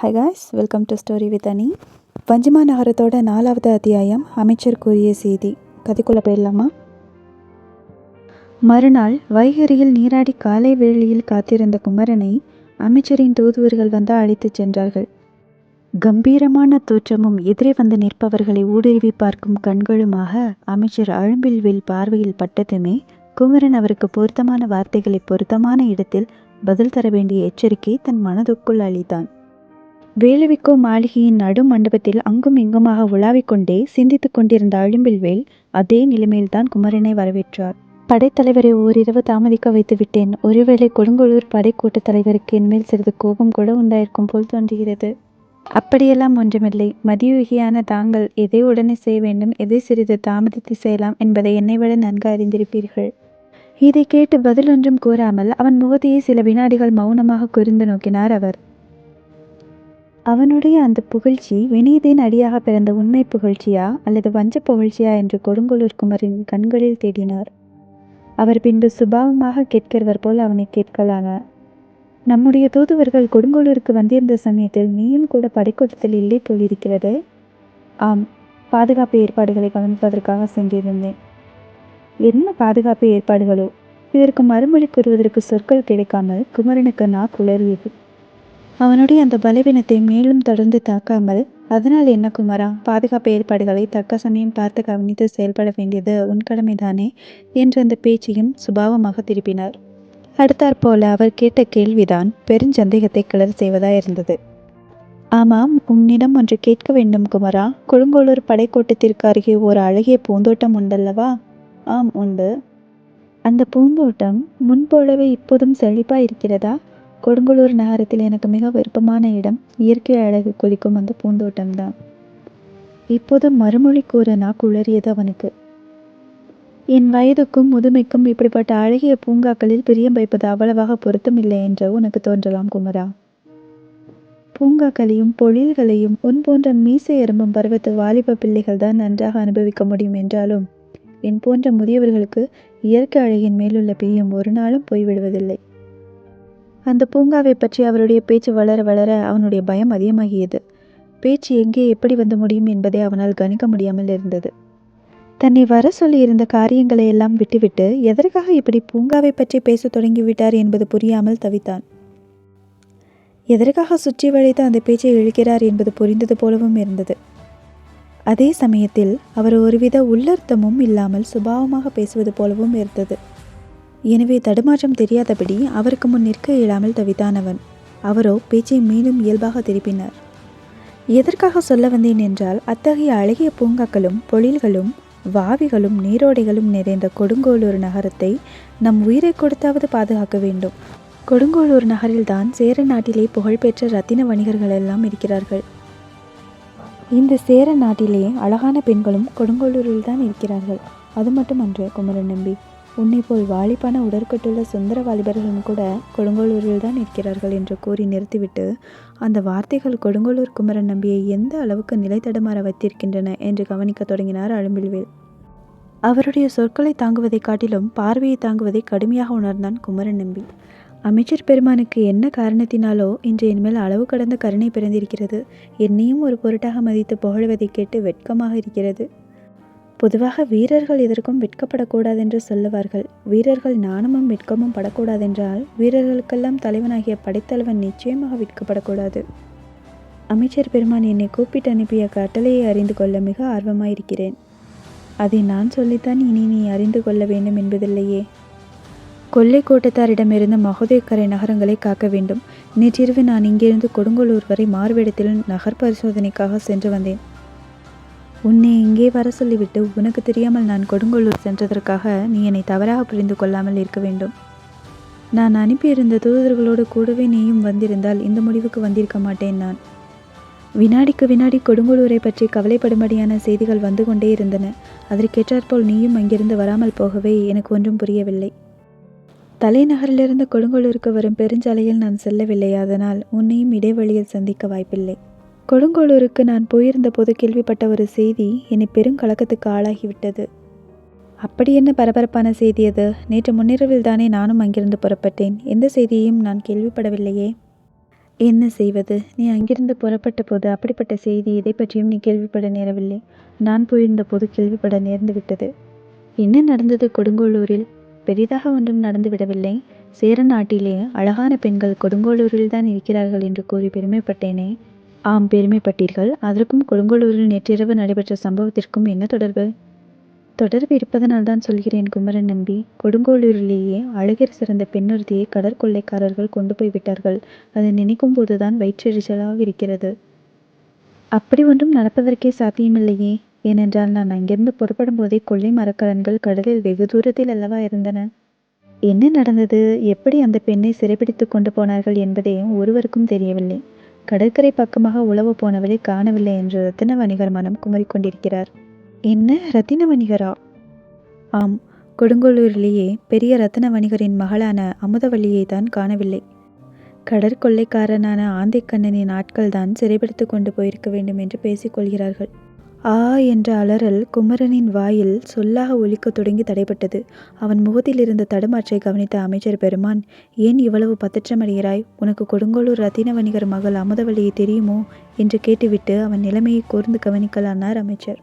Hi guys, welcome to story with அனி. வஞ்சிமா நகரத்தோட 4வது அத்தியாயம். அமைச்சர் கூறிய செய்தி. கதைக்குள்ள போயிடலாமா? மறுநாள் வைகரியில் நீராடி காலை வேளையில் காத்திருந்த குமரனை அமைச்சரின் தூதுவர்கள் வந்து அழைத்துச் சென்றார்கள். கம்பீரமான தோற்றமும் எதிரே வந்து நிற்பவர்களை ஊடுருவி பார்க்கும் கண்களுமாக அமைச்சர் அழும்பில்வேல் பார்வையில் பட்டதுமே குமரன் அவருக்கு பொருத்தமான வார்த்தைகளை பொருத்தமான இடத்தில் பதில் தர வேண்டிய எச்சரிக்கை தன் மனதுக்குள் அளித்தான். வேலுவிக்கோ மாளிகையின் நடு மண்டபத்தில் அங்கும் இங்குமாக உலாவிக் கொண்டே சிந்தித்துக் கொண்டிருந்த அழும்பில்வேல் அதே நிலைமையில்தான் குமரனை வரவேற்றார். படைத்தலைவரை ஓரிரவு தாமதிக்க வைத்து விட்டேன். ஒருவேளை கொடுங்கோளூர் படைக்கூட்டத் தலைவருக்கு என்மேல் சிறிது கோபம் கூட உண்டாயிருக்கும் போல் தோன்றுகிறது. அப்படியெல்லாம் ஒன்றுமில்லை. மதியுகியான தாங்கள் எதை உடனே செய்ய வேண்டும், எதை சிறிது தாமதித்து செய்யலாம் என்பதை என்னை விட நன்கு அறிந்திருப்பீர்கள். இதை கேட்டு பதில் ஒன்றும் கூறாமல் அவன் முகத்தையே சில வினாடிகள் மௌனமாக குறிந்து நோக்கினார் அவர். அவனுடைய அந்த புகழ்ச்சி வினீதின் அடியாக பிறந்த உண்மை புகழ்ச்சியா அல்லது வஞ்ச புகழ்ச்சியா என்று கொடுங்கோளூர் குமரின் கண்களில் தேடினார். அவர் பின்பு சுபாவமாக கேட்கிறவர் போல் அவனை கேட்கலானார். நம்முடைய தூதுவர்கள் கொடுங்கோளூருக்கு வந்திருந்த சமயத்தில் நீயும் கூட படைக்கூட்டத்தில் இல்லை போலிருக்கிறது. ஆம், பாதுகாப்பு ஏற்பாடுகளை கவனிப்பதற்காக சென்றிருந்தேன். என்ன பாதுகாப்பு ஏற்பாடுகளோ? இதற்கு மறுமொழி கூறுவதற்கு சொற்கள் கிடைக்காமல் குமரனுக்கு நா குளறியது. அவனுடைய அந்த பலவீனத்தை மேலும் தொடர்ந்து தாக்காமல், அதனால் என்ன குமரா, பாதுகாப்பு ஏற்பாடுகளை தக்க சமயம் பார்த்து கவனித்து செயல்பட வேண்டியது உன் கடமைதானே என்ற அந்த பேச்சையும் சுபாவமாக திருப்பினார். அடுத்தாற்போல அவர் கேட்ட கேள்விதான் பெருஞ்சந்தேகத்தை கிளர் செய்வதாயிருந்தது. ஆமாம், உன்னிடம் ஒன்று கேட்க வேண்டும் குமரா. கொடுங்கோளூர் படைக்கோட்டத்திற்கு அருகே ஒரு அழகிய பூந்தோட்டம் உண்டல்லவா? ஆம், உண்டு. அந்த பூந்தோட்டம் முன்போலவே இப்போதும் செழிப்பாய் இருக்கிறதா? கொடுங்கோளூர் நகரத்தில் எனக்கு மிக விருப்பமான இடம் இயற்கை அழகு கொதிக்கும் அந்த பூந்தோட்டம்தான். இப்போது மறுமொழி கூற நான் குளறியது அவனுக்கு. என் வயதுக்கும் முதுமைக்கும் இப்படிப்பட்ட அழகிய பூங்காக்களில் பிரியம் வைப்பது அவ்வளவாக பொருத்தமில்லை என்று உனக்கு தோன்றலாம் குமரா. பூங்காக்களையும் பொழில்களையும் உன் போன்ற மீசை எறும்பும் பருவத்து வாலிப பிள்ளைகள் தான் நன்றாக அனுபவிக்க முடியும் என்றாலும் என் போன்ற முதியவர்களுக்கு இயற்கை அழகின் மேலுள்ள பிரியம் ஒரு நாளும் போய்விடுவதில்லை. அந்த பூங்காவை பற்றி அவருடைய பேச்சு வளர வளர அவனுடைய பயம் அதிகமாகியது. பேச்சு எங்கே எப்படி வந்து முடியும் என்பதை அவனால் கணிக்க முடியாமல் இருந்தது. தன்னை வர சொல்லி இருந்த காரியங்களை எல்லாம் விட்டுவிட்டு எதற்காக இப்படி பூங்காவை பற்றி பேச தொடங்கிவிட்டார் என்பது புரியாமல் தவித்தான். எதற்காக சுற்றி வளைத்து அந்த பேச்சை இழுக்கிறார் என்பது புரிந்தது போலவும் இருந்தது. அதே சமயத்தில் அவர் ஒருவித உள்ளர்த்தமும் இல்லாமல் சுபாவமாக பேசுவது போலவும் இருந்தது. எனவே தடுமாற்றம் தெரியாதபடி அவருக்கு முன் நிற்க இயலாமல் தவித்தான் அவன். அவரோ பேச்சை மீண்டும் இயல்பாக திருப்பினார். எதற்காக சொல்ல வந்தேன் என்றால், அத்தகைய அழகிய பூங்காக்களும் பொழில்களும் வாவிகளும் நீரோடைகளும் நிறைந்த கொடுங்கோளூர் நகரத்தை நம் உயிரை கொடுத்தாவது பாதுகாக்க வேண்டும். கொடுங்கோளூர் நகரில்தான் சேர நாட்டிலே புகழ்பெற்ற ரத்தின வணிகர்கள் எல்லாம் இருக்கிறார்கள். இந்த சேர நாட்டிலே அழகான பெண்களும் கொடுங்கோளூரில் தான் இருக்கிறார்கள். அது மட்டுமன்று குமரன் நம்பி, உன்னை போல் வாலிப்பான உடற்கட்டுள்ள சுந்தர வாலிபர்களும் கூட கொடுங்கோளூரில் தான் இருக்கிறார்கள் என்று கூறி நிறுத்திவிட்டு, அந்த வார்த்தைகள் கொடுங்கோளூர் குமரன் நம்பியை எந்த அளவுக்கு நிலை தடுமாற வைத்திருக்கின்றன என்று கவனிக்க தொடங்கினார் அழும்பில்வேல். அவருடைய சொற்களை தாங்குவதை காட்டிலும் பார்வையை தாங்குவதை கடுமையாக உணர்ந்தான் குமரன் நம்பி. அமைச்சர் பெருமானுக்கு என்ன காரணத்தினாலோ இன்று என்மேல் அளவு கடந்த கருணை பிறந்திருக்கிறது. என்னையும் ஒரு பொருட்டாக மதித்து புகழ்வதை கேட்டு வெட்கமாக இருக்கிறது. பொதுவாக வீரர்கள் எதற்கும் வெட்கப்படக்கூடாதென்று சொல்லுவார்கள். வீரர்கள் நாணமும் வெட்கமும் படக்கூடாதென்றால் வீரர்களுக்கெல்லாம் தலைவனாகிய படைத்தலைவன் நிச்சயமாக வெட்கப்படக்கூடாது. அமைச்சர் பெருமான் என்னை கூப்பிட்டு அனுப்பிய கட்டளையை அறிந்து கொள்ள மிக ஆர்வமாயிருக்கிறேன். அதை நான் சொல்லித்தான் இனி நீ அறிந்து கொள்ள வேண்டும் என்பதில்லையே. கொள்ளை கோட்டத்தாரிடமிருந்து மகோதயக்கரை நகரங்களை காக்க வேண்டும். நேற்றிரவு நான் இங்கிருந்து கொடுங்கோளூர் வரை மாறுவேடத்தில் நகர் பரிசோதனைக்காக சென்று வந்தேன். உன்னை இங்கே வர சொல்லிவிட்டு உனக்கு தெரியாமல் நான் கொடுங்கோளூர் சென்றதற்காக நீ என்னை தவறாக புரிந்து கொள்ளாமல் இருக்க வேண்டும். நான் அனுப்பியிருந்த தூதர்களோடு கூடவே நீயும் வந்திருந்தால் இந்த முடிவுக்கு வந்திருக்க மாட்டேன். நான் வினாடிக்கு வினாடி கொடுங்கோளூரை பற்றி கவலைப்படும்படியான செய்திகள் வந்து கொண்டே இருந்தன. அதற்கேற்றாற்போல் நீயும் அங்கிருந்து வராமல் போகவே எனக்கு ஒன்றும் புரியவில்லை. தலைநகரிலிருந்து கொடுங்கோளூருக்கு வரும் பெருஞ்சாலையில் நான் செல்லவில்லை. அதனால் உன்னையும் இடைவெளியில் சந்திக்க வாய்ப்பில்லை. கொடுங்கோளூருக்கு நான் போயிருந்த போது கேள்விப்பட்ட ஒரு செய்தி என்னை பெருங்கலக்கத்துக்கு ஆளாகிவிட்டது. அப்படி என்ன பரபரப்பான செய்தி அது? நேற்று முன்னிரவில் தானே நானும் அங்கிருந்து புறப்பட்டேன். எந்த செய்தியையும் நான் கேள்விப்படவில்லையே. என்ன செய்வது? நீ அங்கிருந்து புறப்பட்ட போது அப்படிப்பட்ட செய்தி எதை பற்றியும் நீ கேள்விப்பட நேரவில்லை. நான் போயிருந்த போது கேள்விப்பட நேர்ந்து விட்டது. என்ன நடந்தது கொடுங்கோளூரில்? பெரிதாக ஒன்றும் நடந்துவிடவில்லை. சேர நாட்டிலே அழகான பெண்கள் கொடுங்கோளூரில் தான் இருக்கிறார்கள் என்று கூறி பெருமைப்பட்டேனே. ஆம், பெருமைப்பட்டீர்கள். அதற்கும் கொடுங்கோளூரில் நேற்றிரவு நடைபெற்ற சம்பவத்திற்கும் என்ன தொடர்பு? தொடர்பு இருப்பதனால் தான் சொல்கிறேன் குமரன் நம்பி. கொடுங்கோளூரிலேயே அழகிற் சிறந்த பெண்ணொருத்தியை கடற்கொள்ளைக்காரர்கள் கொண்டு போய் விட்டார்கள். அதை நினைக்கும் போதுதான் வயிற்றெரிச்சலாக இருக்கிறது. அப்படி ஒன்றும் நடப்பதற்கே சாத்தியமில்லையே. ஏனென்றால் நான் அங்கிருந்து புறப்படும் போதே கொள்ளை மரக்கலன்கள் கடலில் வெகு தூரத்தில் அல்லவா இருந்தன. என்ன நடந்தது, எப்படி அந்த பெண்ணை சிறைப்பிடித்து கொண்டு போனார்கள் என்பதே ஒருவருக்கும் தெரியவில்லை. கடற்கரை பக்கமாக உழவு போனவளை காணவில்லை என்று ரத்தின வணிகர் மனம் குமரிக்கொண்டிருக்கிறார். என்ன, ரத்தின வணிகரா? ஆம், கொடுங்கோளூரிலேயே பெரிய ரத்தின வணிகரின் மகளான அமுதவல்லியை தான் காணவில்லை. கடற்கொள்ளைக்காரனான ஆந்தைக்கண்ணனின் ஆட்கள் தான் சிறைப்பிடித்து கொண்டு போயிருக்க வேண்டும் என்று பேசிக்கொள்கிறார்கள். ஆ என்ற அலறல் குமரனின் வாயில் சொல்லாக ஒலிக்க தொடங்கி தடைப்பட்டது. அவன் முகத்தில் இருந்த தடுமாற்றை கவனித்த அமைச்சர் பெருமான், ஏன் இவ்வளவு பதற்றமடைகிறாய்? உனக்கு கொடுங்கோளூர் ரத்தின வணிகர் மகள் அமுதவல்லியை தெரியுமோ என்று கேட்டுவிட்டு அவன் நிலைமையை கூர்ந்து கவனிக்கலானார் அமைச்சர்.